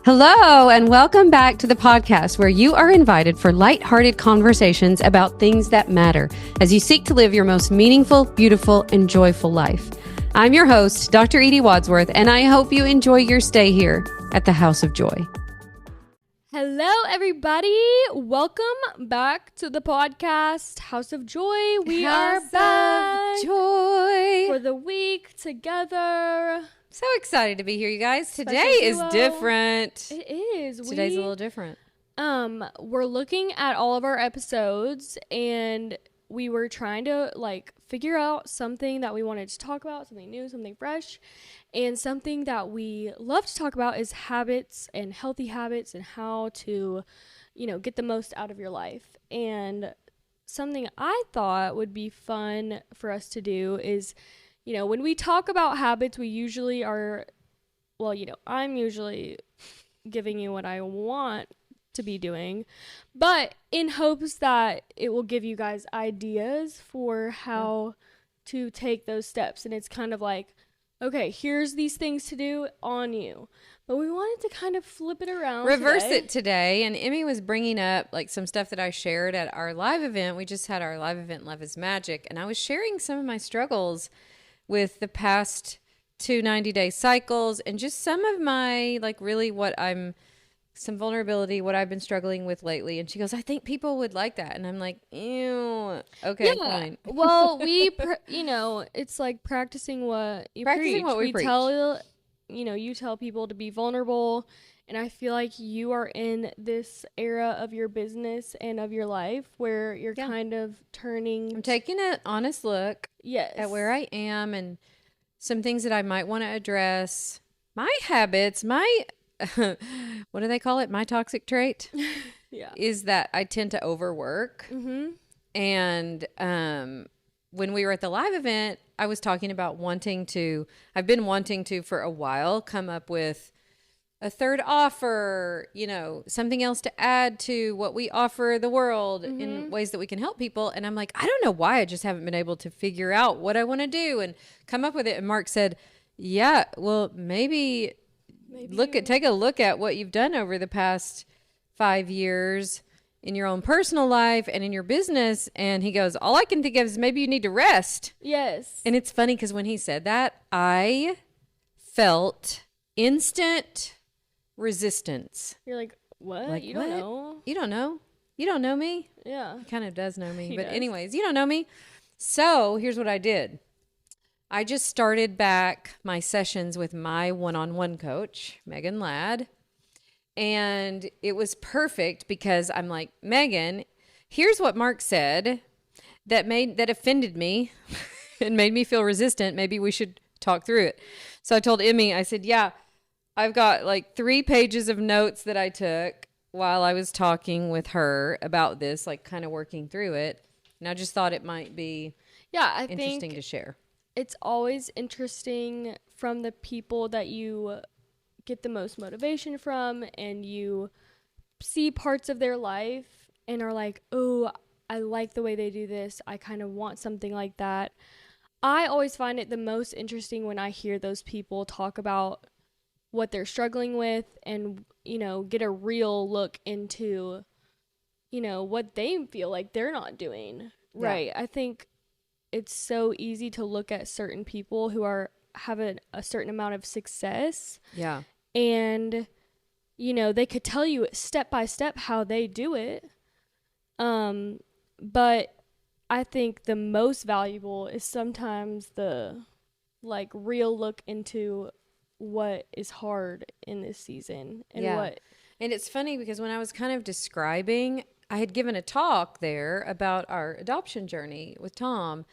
Hello, and welcome back to the podcast where you are invited for lighthearted conversations about things that matter as you seek to live your most meaningful, beautiful, and joyful life. I'm your host, Dr. Edie Wadsworth, and I hope you enjoy your stay here at the House of Joy. Hello, everybody. Welcome back to the podcast, House of Joy. We are back Joy for the week together. So excited to be here, you guys. Today is different. It is. Today's a little different. We're looking at all of our episodes, and we were trying to figure out something that we wanted to talk about, something new, something fresh, and something that we love to talk about is habits and healthy habits and how to, get the most out of your life. And something I thought would be fun for us to do is, when we talk about habits, we usually are, I'm usually giving you what I want to be doing, but in hopes that it will give you guys ideas for how to take those steps. And it's kind of like, okay, here's these things to do on you. But we wanted to kind of flip it around. Reverse it today. And Emmy was bringing up some stuff that I shared at our live event. We just had our live event, Love is Magic. And I was sharing some of my struggles with the past 2 90-day cycles and just some of my, some vulnerability, what I've been struggling with lately. And she goes, I think people would like that. And I'm like, ew, okay, fine. Well, it's like practicing what you preach. What we preach. You tell people to be vulnerable. And I feel like you are in this era of your business and of your life where you're kind of turning. I'm taking an honest look at where I am and some things that I might want to address. My habits, what do they call it? My toxic trait is that I tend to overwork. Mm-hmm. And when we were at the live event, I was talking about I've been wanting to for a while come up with a third offer, something else to add to what we offer the world in ways that we can help people. And I'm like, I don't know why I just haven't been able to figure out what I want to do and come up with it. And Mark said, yeah, well, maybe take a look at what you've done over the past 5 years in your own personal life and in your business. And he goes, all I can think of is maybe you need to rest. Yes. And it's funny because when he said that, I felt instant resistance. You're like, what? You don't know? You don't know? You don't know me? Yeah. He kind of does know me. He but does. Anyways, you don't know me. So here's what I did. I just started back my sessions with my one-on-one coach, Megan Ladd. And it was perfect because I'm like, Megan, here's what Mark said that offended me and made me feel resistant. Maybe we should talk through it. So I told Emmy, I said, yeah, I've got 3 pages of notes that I took while I was talking with her about this, kind of working through it. And I just thought it might be interesting to share. It's always interesting from the people that you get the most motivation from and you see parts of their life and are like, oh, I like the way they do this. I kind of want something like that. I always find it the most interesting when I hear those people talk about what they're struggling with and, get a real look into, what they feel like they're not doing right. I think it's so easy to look at certain people who have a certain amount of success. Yeah. And, they could tell you step by step how they do it. But I think the most valuable is sometimes the real look into what is hard in this season and and it's funny because when I was kind of describing, I had given a talk there about our adoption journey with Tom,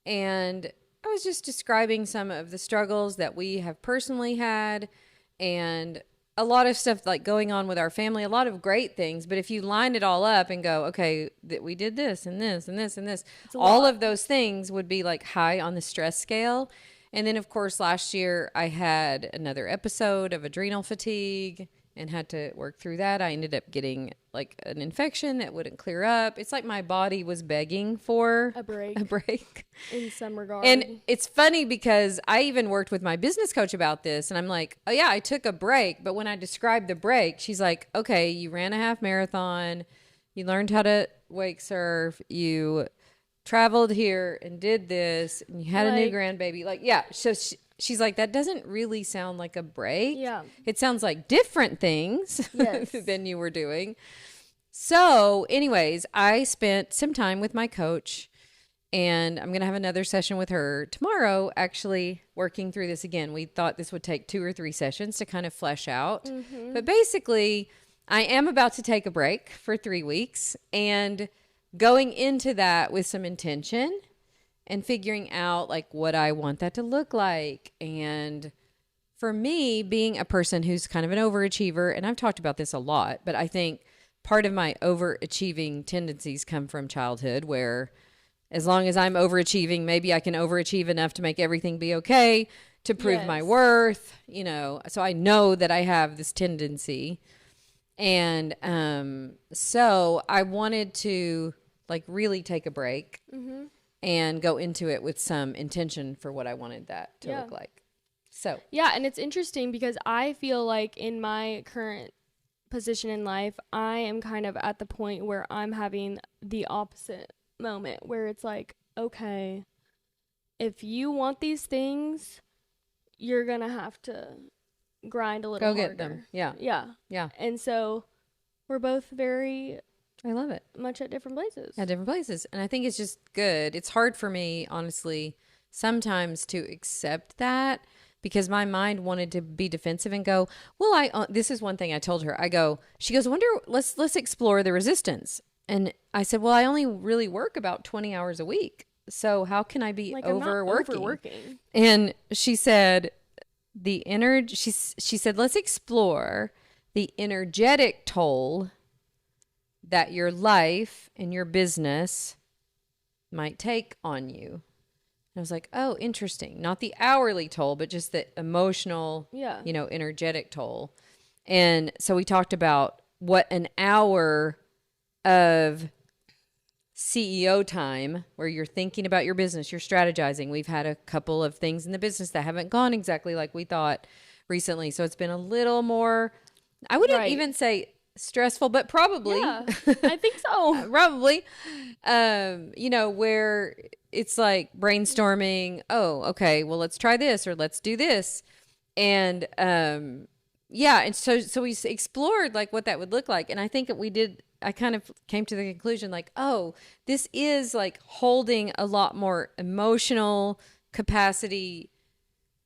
and I was just describing some of the struggles that we have personally had and a lot of stuff going on with our family, a lot of great things. But if you line it all up and go, okay, we did this and this and this and this, all of those things would be high on the stress scale. And then, of course, last year I had another episode of adrenal fatigue and had to work through that. I ended up getting like an infection that wouldn't clear up. It's like my body was begging for a break. In some regard. And it's funny because I even worked with my business coach about this, and I'm like, oh yeah, I took a break. But when I described the break, she's like, okay, you ran a half marathon, you learned how to wake surf, you traveled here and did this, and you had a new grandbaby. Like, yeah. So she's like, that doesn't really sound like a break. Yeah. It sounds like different things than you were doing. So anyways, I spent some time with my coach, and I'm going to have another session with her tomorrow, actually working through this again. We thought this would take 2 or 3 sessions to kind of flesh out. Mm-hmm. But basically, I am about to take a break for 3 weeks, and going into that with some intention and figuring out like what I want that to look like. And for me, being a person who's kind of an overachiever, and I've talked about this a lot, but I think part of my overachieving tendencies come from childhood, where as long as I'm overachieving, maybe I can overachieve enough to make everything be okay, to prove my worth, you know. So I know that I have this tendency. And so I wanted to like really take a break and go into it with some intention for what I wanted that to look like. So yeah, and it's interesting because I feel like in my current position in life, I am kind of at the point where I'm having the opposite moment, where it's like, okay, if you want these things, you're gonna have to grind a little harder. Go get them. Yeah. Yeah. And so we're both very, I love it, much at different places. And I think it's just good. It's hard for me, honestly, sometimes to accept that, because my mind wanted to be defensive and go, well, this is one thing I told her. She goes, let's explore the resistance. And I said, well, I only really work about 20 hours a week. So how can I be overworking? And she said, she said, let's explore the energetic toll that your life and your business might take on you. And I was like, oh, interesting. Not the hourly toll, but just the emotional, energetic toll. And so we talked about what an hour of CEO time where you're thinking about your business, you're strategizing. We've had a couple of things in the business that haven't gone exactly like we thought recently. So it's been a little more, I wouldn't even say stressful, but probably. Yeah, I think so. Probably. Where it's like brainstorming, oh, okay, well, let's try this or let's do this. And and so we explored like what that would look like. And I think I kind of came to the conclusion like, oh, this is like holding a lot more emotional capacity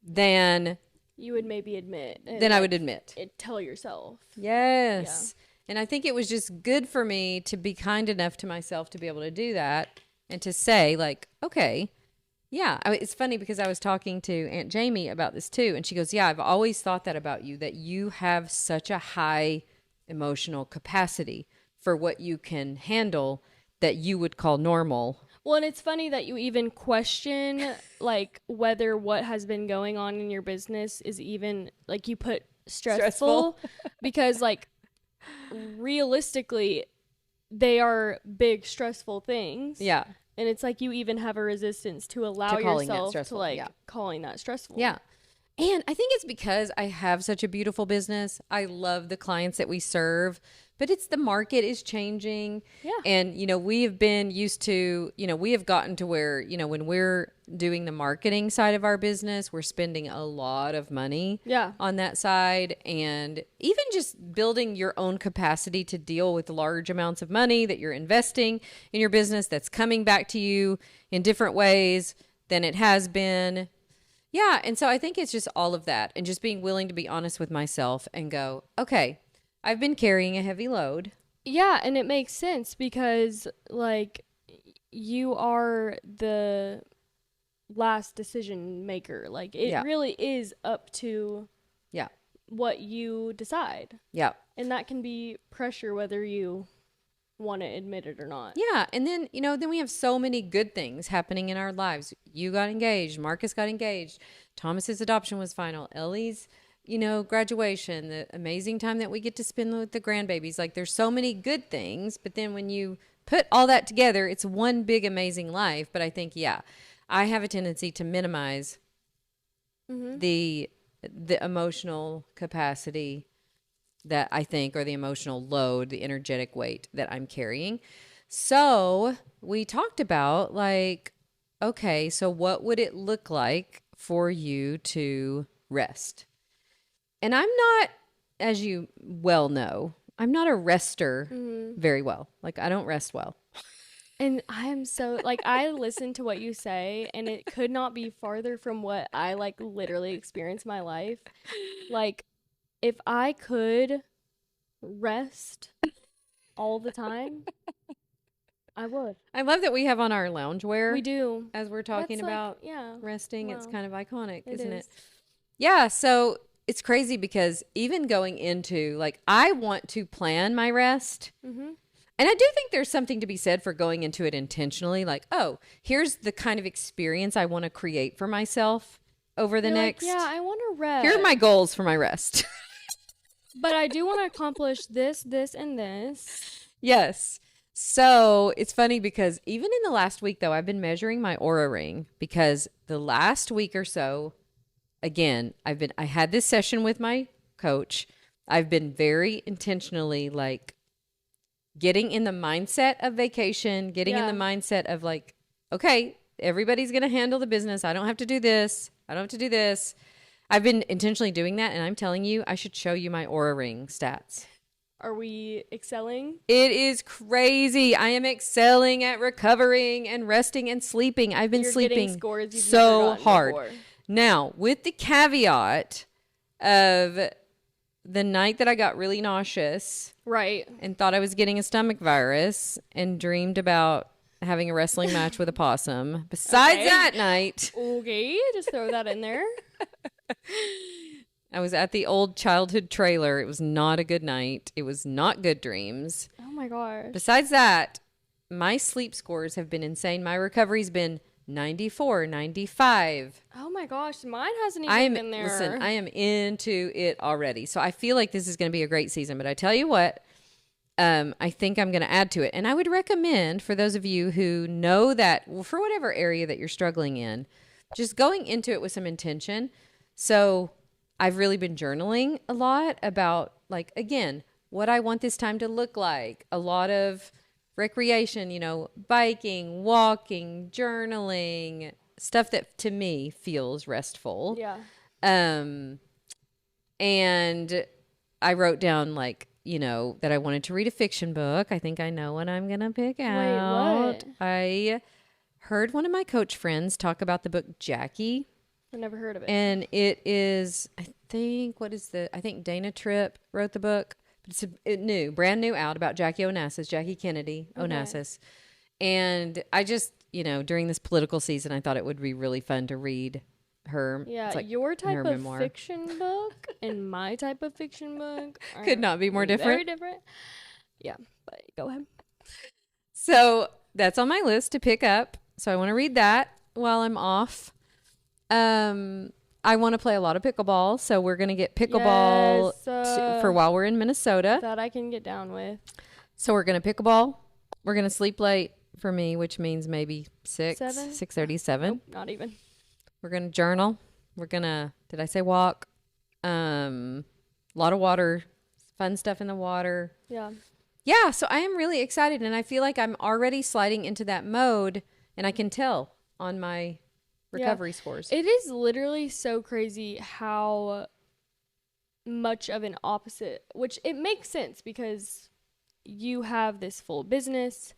than you would maybe admit. Than I would admit. Tell yourself. Yes. Yeah. And I think it was just good for me to be kind enough to myself to be able to do that and to say like, okay, yeah. It's funny because I was talking to Aunt Jamie about this too. And she goes, yeah, I've always thought that about you, that you have such a high emotional capacity for what you can handle that you would call normal. Well, and it's funny that you even question like whether what has been going on in your business is even like you put stressful. Because like realistically they are big stressful things. Yeah. And it's like you even have a resistance to allow yourself to like calling that stressful. Yeah. And I think it's because I have such a beautiful business. I love the clients that we serve, but the market is changing. Yeah. And, we have been used to, we have gotten to where, when we're doing the marketing side of our business, we're spending a lot of money on that side. And even just building your own capacity to deal with large amounts of money that you're investing in your business that's coming back to you in different ways than it has been. Yeah. And so I think it's just all of that and just being willing to be honest with myself and go, okay, I've been carrying a heavy load. Yeah. And it makes sense because like you are the last decision maker. Like it really is up to what you decide. Yeah. And that can be pressure whether you want to admit it or not. Yeah. And then, then we have so many good things happening in our lives. You got engaged. Marcus got engaged. Thomas's adoption was final. Ellie's graduation, the amazing time that we get to spend with the grandbabies. Like there's so many good things, but then when you put all that together, it's one big amazing life. But I think, yeah, I have a tendency to minimize the emotional capacity that I think, or the emotional load, the energetic weight that I'm carrying. So we talked about like, okay, so what would it look like for you to rest? And I'm not, as you well know, I'm not a rester very well. Like I don't rest well. And I am so, like, I listen to what you say, and it could not be farther from what I, like, literally experience in my life. Like, if I could rest all the time, I would. I love that we have on our loungewear. We do. As we're talking That's about resting. Wow. It's kind of iconic, isn't is. it? Yeah. So it's crazy because even going into, like, I want to plan my rest. And I do think there's something to be said for going into it intentionally. Like, oh, here's the kind of experience I want to create for myself over the next. Like, yeah, I want to rest. Here are my goals for my rest. But I do want to accomplish this, this, and this. Yes. So it's funny because even in the last week, though, I've been measuring my aura ring because the last week or so, again, I had this session with my coach. I've been very intentionally like getting in the mindset of vacation, getting in the mindset of like, okay, everybody's going to handle the business. I don't have to do this. I don't have to do this. I've been intentionally doing that. And I'm telling you, I should show you my aura ring stats. Are we excelling? It is crazy. I am excelling at recovering and resting and sleeping. I've been sleeping so hard. Before. Now, with the caveat of the night that I got really nauseous. Right. And thought I was getting a stomach virus and dreamed about having a wrestling match with a possum. Besides that night. Okay, just throw that in there. I was at the old childhood trailer. It was not a good night. It was not good dreams. Oh my gosh. Besides that, my sleep scores have been insane. My recovery's been 94, 95. Oh my gosh, mine hasn't even been there. Listen, I am into it already. So I feel like this is going to be a great season. But I tell you what, I think I'm going to add to it. And I would recommend for those of you who know that, well, for whatever area that you're struggling in, just going into it with some intention. So I've really been journaling a lot about, like, again, what I want this time to look like. A lot of recreation, biking, walking, journaling, stuff that to me feels restful. Yeah. And I wrote down that I wanted to read a fiction book. I think I know what I'm going to pick out. Wait, what? I heard one of my coach friends talk about the book Jackie. I've never heard of it. And it is, I think Dana Tripp wrote the book. It's brand new out about Jackie Kennedy Onassis. And I just, during this political season, I thought it would be really fun to read her. Yeah, your type of fiction book and my type of fiction book could not be more different. Very different. Yeah, but go ahead. So that's on my list to pick up. So I want to read that while I'm off. I want to play a lot of pickleball, so we're going to get pickleball for while we're in Minnesota. That I can get down with. So we're going to pickleball. We're going to sleep late for me, which means maybe 6:37. Nope, not even. We're going to journal. We're going to, did I say walk? A lot of water, fun stuff in the water. Yeah. Yeah, so I am really excited, and I feel like I'm already sliding into that mode, and I can tell on my recovery scores. It is literally so crazy how much of an opposite, which it makes sense because you have this full business.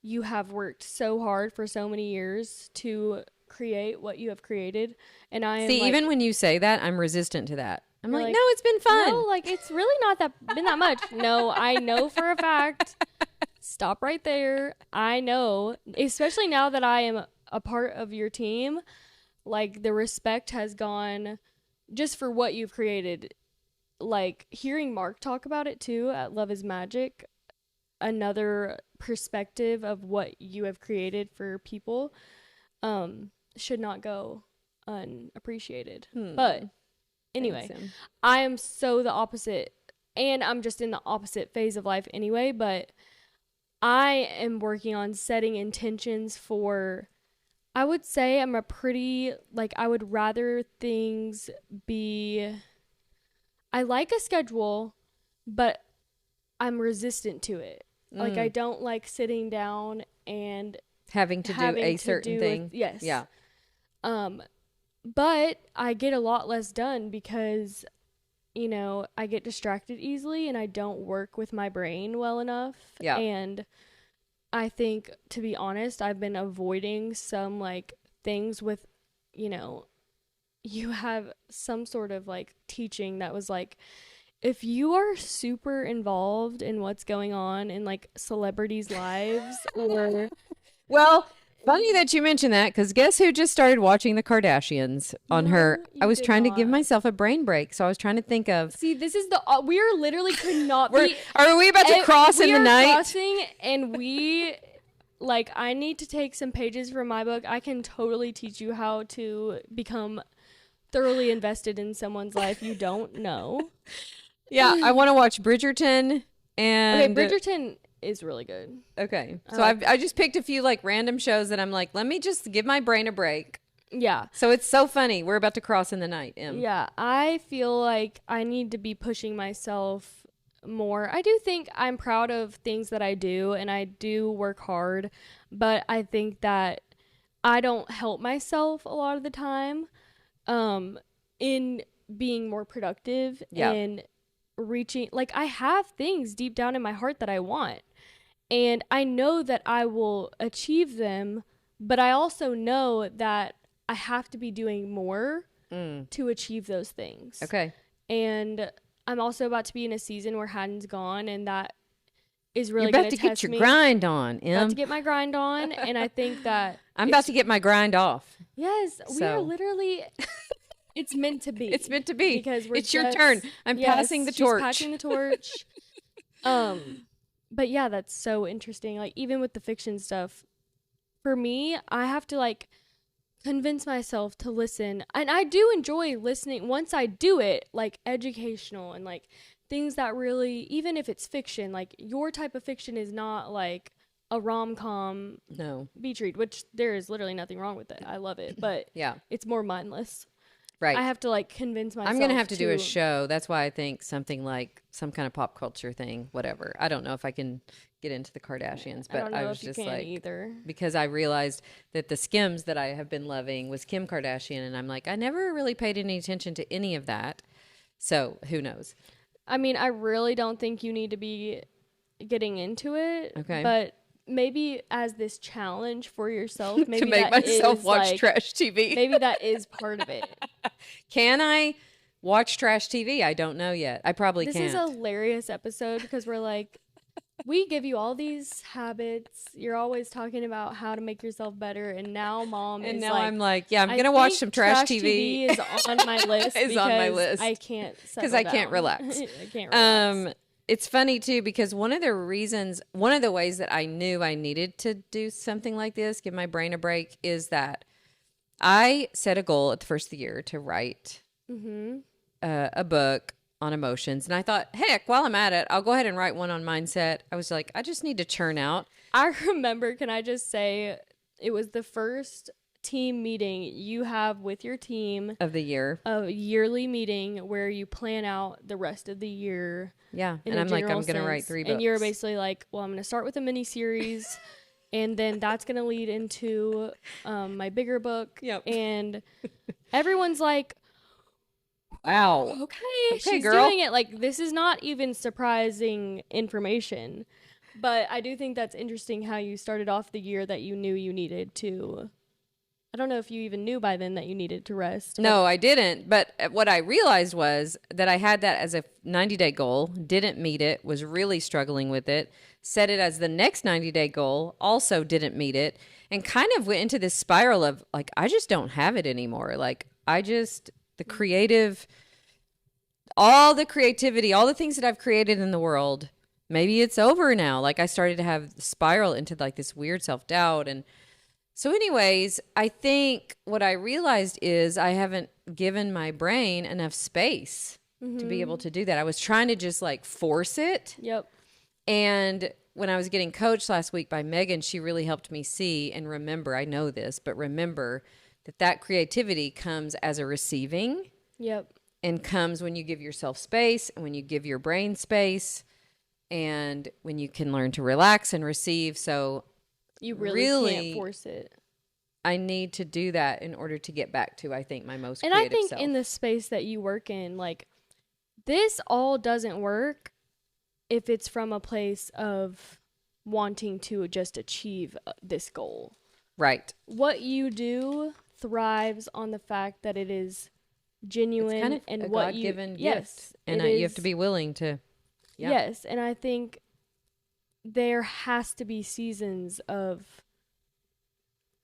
You have worked so hard for so many years to create what you have created. And I am even when you say that, I'm resistant to that. I'm like, no, it's been fun. No, it's really not been that much. No, I know for a fact. Stop right there. I know, especially now that I am a part of your team, the respect has gone just for what you've created. Hearing Mark talk about it too at Love is Magic, another perspective of what you have created for people, should not go unappreciated. But Anyway, Thanks, Em. I am so the opposite, and I'm just in the opposite phase of life anyway, but I am working on setting intentions for, I would say I'm a pretty, like, I would rather things be, I like a schedule, but I'm resistant to it. Like, I don't like sitting down and having to do a certain thing. Yes. Yeah. But I get a lot less done because, you know, I get distracted easily and I don't work with my brain well enough. Yeah. And I think, to be honest, I've been avoiding some, like, things with, you know, you have some sort of, like, teaching that was like, if you are super involved in what's going on in, like, celebrities' lives or... Well, funny that you mentioned that, because guess who just started watching the Kardashians on her? I was trying to give myself a brain break, so I was trying to think of... See, this is the... we are literally could not be... Are we about to cross in the night? We are crossing, and we... Like, I need to take some pages from my book. I can totally teach you how to become thoroughly invested in someone's life you don't know. Yeah, I want to watch Bridgerton and... Okay, Bridgerton is really good. Okay, so I just picked a few, like, random shows that I'm like, let me just give my brain a break. Yeah. So it's so funny. We're about to cross in the night, Em. Yeah, I feel like I need to be pushing myself more. I do think I'm proud of things that I do, and I do work hard, but I think that I don't help myself a lot of the time in being more productive and reaching, like, I have things deep down in my heart that I want, and I know that I will achieve them, but I also know that I have to be doing more to achieve those things. Okay. And I'm also about to be in a season where Haddon's gone, and that is really going to test me. You're about to get your grind on, Em. About to get my grind on, and I think that... I'm about to get my grind off. Yes, we are literally... It's meant to be. It's meant to be. Because it's your turn. I'm passing the torch. Passing the torch. But yeah, that's so interesting. Like, even with the fiction stuff, for me, I have to, like, convince myself to listen, and I do enjoy listening once I do it, like, educational and, like, things that really, even if it's fiction, like, your type of fiction is not like a rom-com beach read, which there is literally nothing wrong with it. I love it, but it's more mindless. Right. I have to, like, convince myself. I'm gonna have to do a show. That's why I think something like some kind of pop culture thing, whatever. I don't know if I can get into the Kardashians, but I was just like, either. Because I realized that the Skims that I have been loving was Kim Kardashian, and I'm like, I never really paid any attention to any of that. So who knows? I mean, I really don't think you need to be getting into it. Okay. But maybe as this challenge for yourself, maybe to make myself watch trash TV. Maybe that is part of it. Can I watch trash TV? I don't know yet. I probably can't. This is a hilarious episode because we're like, we give you all these habits. You're always talking about how to make yourself better, and now Mom is like, I'm like, yeah, I'm gonna watch some trash TV. is on my list. Is on my list. I can't because I can't relax. I can't relax. It's funny too because one of the ways that I knew I needed to do something like this, give my brain a break, is that I set a goal at the first of the year to write a book on emotions. And I thought, heck, while I'm at it, I'll go ahead and write one on mindset. I was like, I just need to churn out. I remember, can I just say, it was the first team meeting you have with your team of the year, a yearly meeting where you plan out the rest of the year. Yeah. And I'm like, I'm going to write 3 books. And you're basically like, well, I'm going to start with a mini series and then that's going to lead into my bigger book. Yep. And everyone's like, wow. Okay, she's girl. doing it. Like, this is not even surprising information. But I do think that's interesting how you started off the year that you knew you needed to. I don't know if you even knew by then that you needed to rest. No, I didn't. But what I realized was that I had that as a 90-day goal, didn't meet it, was really struggling with it, set it as the next 90-day goal, also didn't meet it, and kind of went into this spiral of, like, I just don't have it anymore. Like, the creative, all the creativity, all the things that I've created in the world, maybe it's over now. Like, I started to have spiral into, like, this weird self-doubt. And So anyways, I think what I realized is I haven't given my brain enough space to be able to do that. I was trying to just like force it. Yep. And when I was getting coached last week by Megan, she really helped me see and remember, I know this, but remember that creativity comes as a receiving. Yep. And comes when you give yourself space and when you give your brain space and when you can learn to relax and receive. So you really can't force it. I need to do that in order to get back to, I think, my most creative self. And I think in the space that you work in, like, this all doesn't work if it's from a place of wanting to just achieve this goal. Right. What you do thrives on the fact that it is genuine. It's kind of and a what God-given gift. And you have to be willing to. Yeah. Yes. And I think there has to be seasons of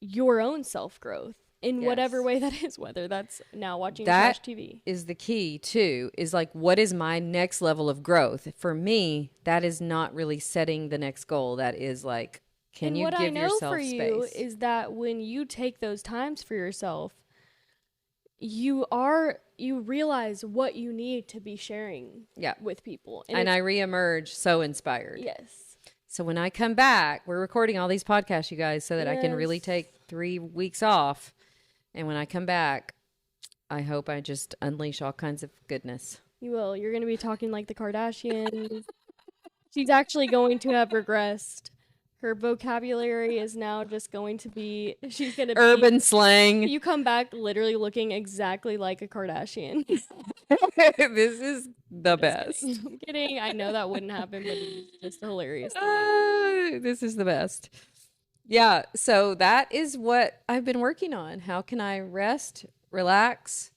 your own self-growth in whatever way that is, whether that's now watching trash TV. That is the key too, is like, what is my next level of growth? For me, that is not really setting the next goal. That is like, can you give yourself space? What I know for you is that when you take those times for yourself, you realize what you need to be sharing with people. And I reemerge so inspired. Yes. So when I come back, we're recording all these podcasts, you guys, so that I can really take 3 weeks off. And when I come back, I hope I just unleash all kinds of goodness. You will. You're going to be talking like the Kardashians. She's actually going to have regressed. Her vocabulary is now just going to be, she's going to be urban slang. You come back literally looking exactly like a Kardashian. This is the best. I'm kidding. I know that wouldn't happen, but it's just hilarious. This is the best. Yeah. So that is what I've been working on. How can I rest, relax,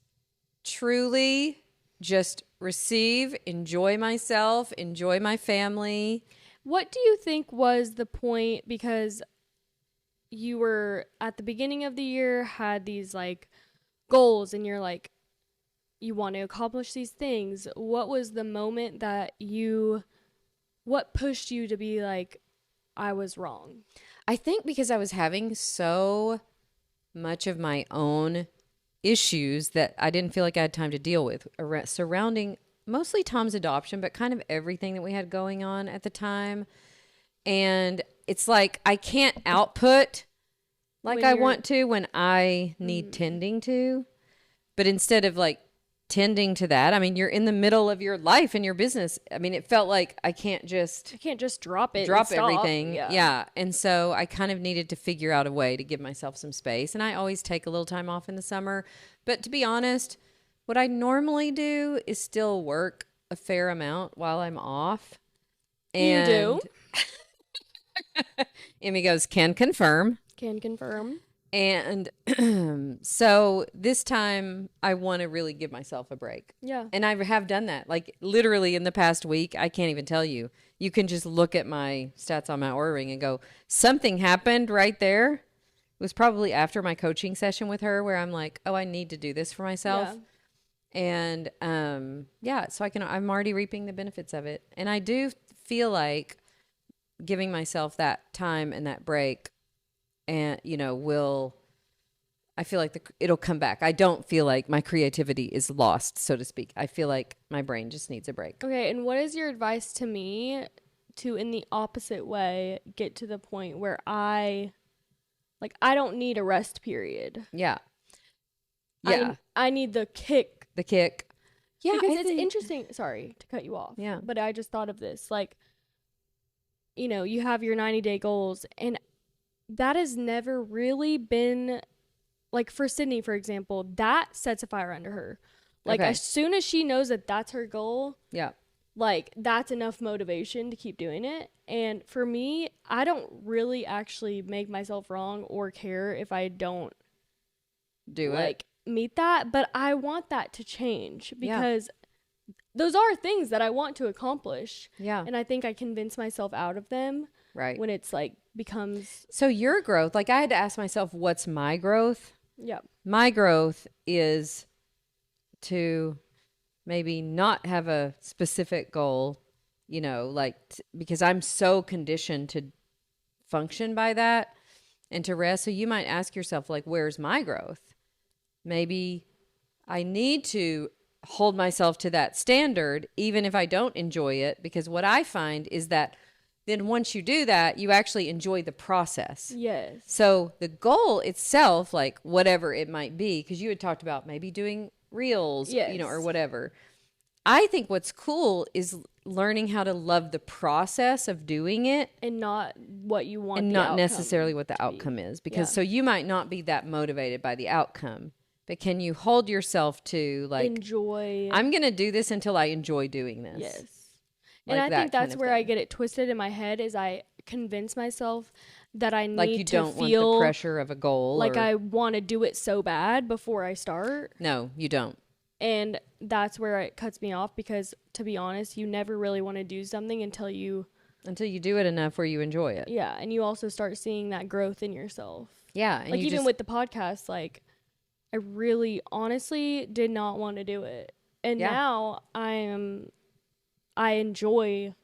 truly just receive, enjoy myself, enjoy my family. What do you think was the point? Because you were at the beginning of the year, had these like goals, and you're like, you want to accomplish these things. What was the moment that what pushed you to be like, I was wrong? I think because I was having so much of my own issues that I didn't feel like I had time to deal with surrounding mostly Tom's adoption, but kind of everything that we had going on at the time. And it's like I can't output like I want to when I need tending to. But instead of like tending to that, I mean, you're in the middle of your life and your business. I mean, it felt like I can't just drop everything. Yeah. And so I kind of needed to figure out a way to give myself some space. And I always take a little time off in the summer. But to be honest, what I normally do is still work a fair amount while I'm off. And you do? Emmy goes, can confirm. Can confirm. And so this time I want to really give myself a break. Yeah. And I have done that. Like literally in the past week, I can't even tell you. You can just look at my stats on my Oura Ring and go, something happened right there. It was probably after my coaching session with her where I'm like, oh, I need to do this for myself. Yeah. And so I'm already reaping the benefits of it. And I do feel like giving myself that time and that break and, I feel like it'll come back. I don't feel like my creativity is lost, so to speak. I feel like my brain just needs a break. Okay. And what is your advice to me to, in the opposite way, get to the point where I don't need a rest period? Yeah. Yeah. I need the kick. The kick. Yeah. Because it's interesting. Sorry to cut you off. Yeah. But I just thought of this. Like, you have your 90-day goals, and that has never really been, like for Sydney, for example, that sets a fire under her. Like as soon as she knows that that's her goal. Yeah. Like that's enough motivation to keep doing it. And for me, I don't really actually make myself wrong or care if I don't do it. Meet that, but I want that to change because those are things that I want to accomplish. Yeah. And I think I convince myself out of them. Right. When it's like becomes. So your growth, like I had to ask myself, what's my growth? Yeah. My growth is to maybe not have a specific goal, because I'm so conditioned to function by that. and to rest. So you might ask yourself, like, where's my growth? Maybe I need to hold myself to that standard, even if I don't enjoy it, because what I find is that then once you do that, you actually enjoy the process. Yes. So the goal itself, like whatever it might be, because you had talked about maybe doing reels, Yes. or whatever. I think what's cool is learning how to love the process of doing it, and not what you want, and not necessarily what the outcome is. Because so you might not be that motivated by the outcome, but can you hold yourself to, like, enjoy? I'm going to do this until I enjoy doing this. Yes. Like, and I think that's where I get it twisted in my head, is I convince myself that I need like you to don't feel want the pressure of a goal, like or, I want to do it so bad before I start. No, you don't. And that's where it cuts me off, because to be honest, you never really want to do something until you do it enough where you enjoy it. Yeah, and you also start seeing that growth in yourself. Yeah, and like even with the podcast, like I really honestly did not want to do it. And now I enjoy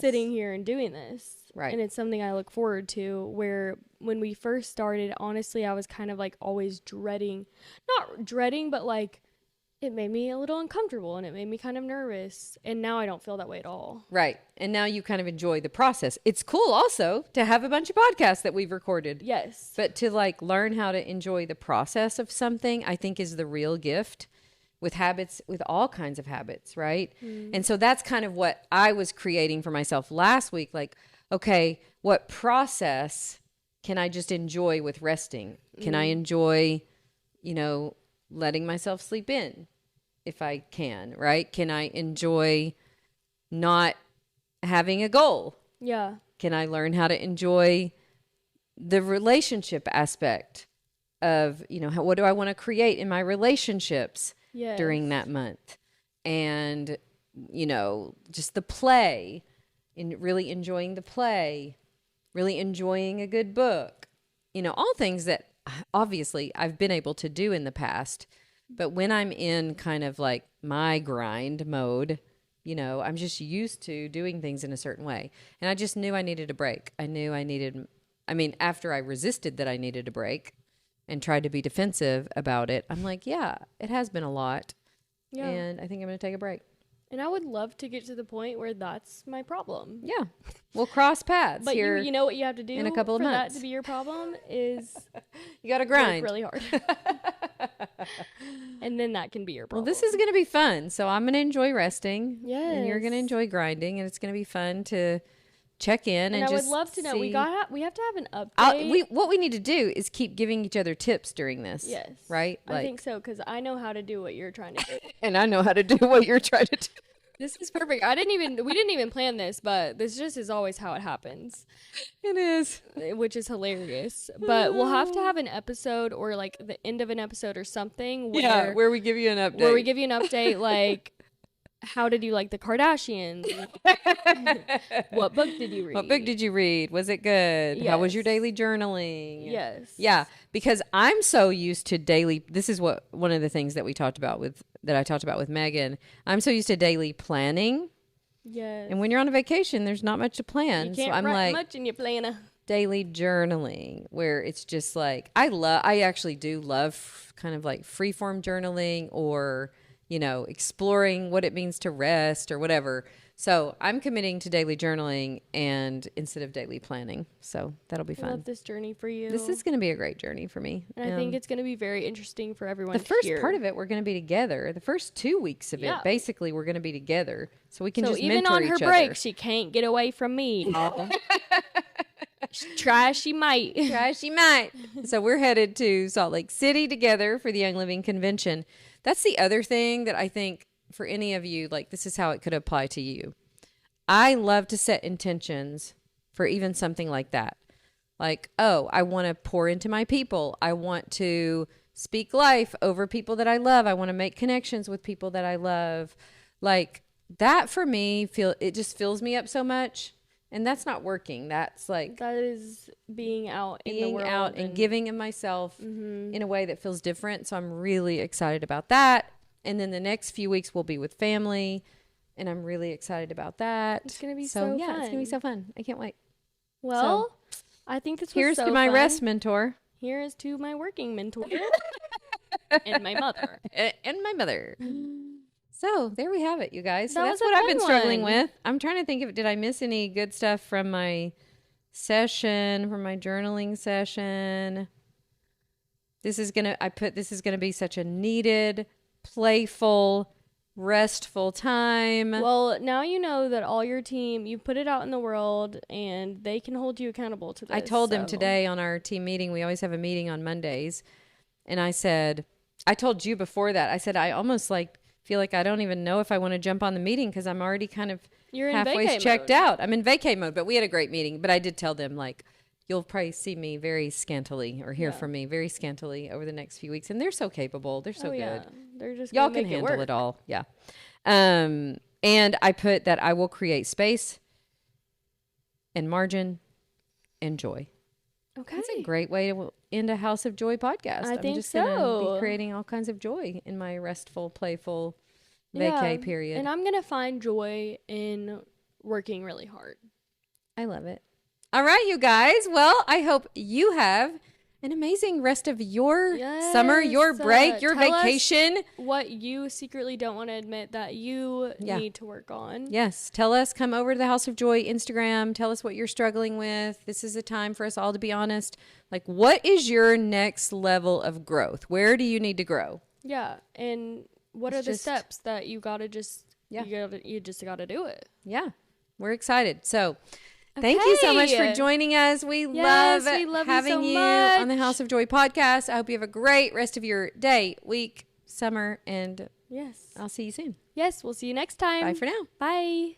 sitting here and doing this. Right. And it's something I look forward to, where when we first started, honestly, I was kind of like always not dreading, but like it made me a little uncomfortable and it made me kind of nervous. And now I don't feel that way at all. Right. And now you kind of enjoy the process. It's cool also to have a bunch of podcasts that we've recorded. Yes. But to like learn how to enjoy the process of something, I think is the real gift with habits, with all kinds of habits. Right. And so that's kind of what I was creating for myself last week. Like, okay, what process can I just enjoy with resting? Can I enjoy, letting myself sleep in if I can, right? Can I enjoy not having a goal? Yeah. Can I learn how to enjoy the relationship aspect of, what do I want to create in my relationships during that month? And, just the play, and really enjoying the play, really enjoying a good book, all things that obviously I've been able to do in the past. But when I'm in kind of like my grind mode, I'm just used to doing things in a certain way. And I just knew I needed a break. After I resisted that I needed a break and tried to be defensive about it, I'm like, yeah, it has been a lot. Yeah. And I think I'm going to take a break. And I would love to get to the point where that's my problem. Yeah. We'll cross paths. But here you know what you have to do in a couple of months for that to be your problem is you got to grind really hard. And then that can be your problem. Well, this is going to be fun. So I'm going to enjoy resting. Yes. And you're going to enjoy grinding. And it's going to be fun to check in. And I just would love to know. We have to have an update. What we need to do is keep giving each other tips during this. Yes. Right? I think so, because I know how to do what you're trying to do. And I know how to do what you're trying to do. This is perfect. We didn't even plan this, but this just is always how it happens. It is. Which is hilarious. But we'll have to have an episode, or like the end of an episode or something. Where we give you an update. Like, how did you like the Kardashians? What book did you read? Was it good? Yes. How was your daily journaling? Yes. Yeah, because I'm so used to daily. This is one of the things that I talked about with Megan. I'm so used to daily planning. Yes. And when you're on a vacation, there's not much to plan. You can't so I'm write like much in your planner. Daily journaling, where it's just like I actually do love kind of like freeform journaling, or exploring what it means to rest or whatever. So I'm committing to daily journaling and instead of daily planning. So that'll be fun. I love this journey for you. This is going to be a great journey for me. And I think it's going to be very interesting for everyone. The first part of it, we're going to be together. The first 2 weeks of it, basically, we're going to be together. So we can just mentor each other. Even on her break, she can't get away from me. Try as she might. So we're headed to Salt Lake City together for the Young Living Convention. That's the other thing that I think for any of you, like this is how it could apply to you. I love to set intentions for even something like that. Like, I want to pour into my people. I want to speak life over people that I love. I want to make connections with people that I love. Like that for me, it just fills me up so much. And that's not working. That's like that is being out in the world and giving of myself in a way that feels different. So I'm really excited about that. And then the next few weeks we'll be with family, and I'm really excited about that. It's gonna be so fun. It's gonna be so fun. I can't wait. Well, I think this was Here's so to my fun. rest mentor. Here is to my working mentor. And my mother. And my mother. So there we have it, you guys. So That that's was a what I've been fun struggling one. with. I'm trying to think of, did I miss any good stuff from my session, from my journaling session? This is gonna be such a needed, playful, restful time. Well, now you know that all your team, you put it out in the world and they can hold you accountable to this. I told them today on our team meeting, we always have a meeting on Mondays. And I told you before that, I said, I almost feel like I don't even know if I want to jump on the meeting because I'm already kind of halfway checked out. I'm in vacay mode, but we had a great meeting. But I did tell them, you'll probably see me very scantily or hear from me very scantily over the next few weeks. And they're so capable. They're so good. They're just Y'all can handle it all. Yeah. And I put that I will create space and margin and joy. Okay. That's a great way to end a House of Joy podcast. I think I'm just so. going to be creating all kinds of joy in my restful, playful vacay period. And I'm going to find joy in working really hard. I love it. All right, you guys. Well, I hope you have an amazing rest of your summer, your break, your vacation. What you secretly don't want to admit that you need to work on. Yes. Tell us, come over to the House of Joy Instagram. Tell us what you're struggling with. This is a time for us all to be honest. What is your next level of growth? Where do you need to grow? Yeah. And what are the steps that you got to just, you just got to do it. Yeah. We're excited. So thank you so much for joining us. We love having you on the House of Joy podcast. I hope you have a great rest of your day, week, summer, and I'll see you soon. Yes, we'll see you next time. Bye for now. Bye.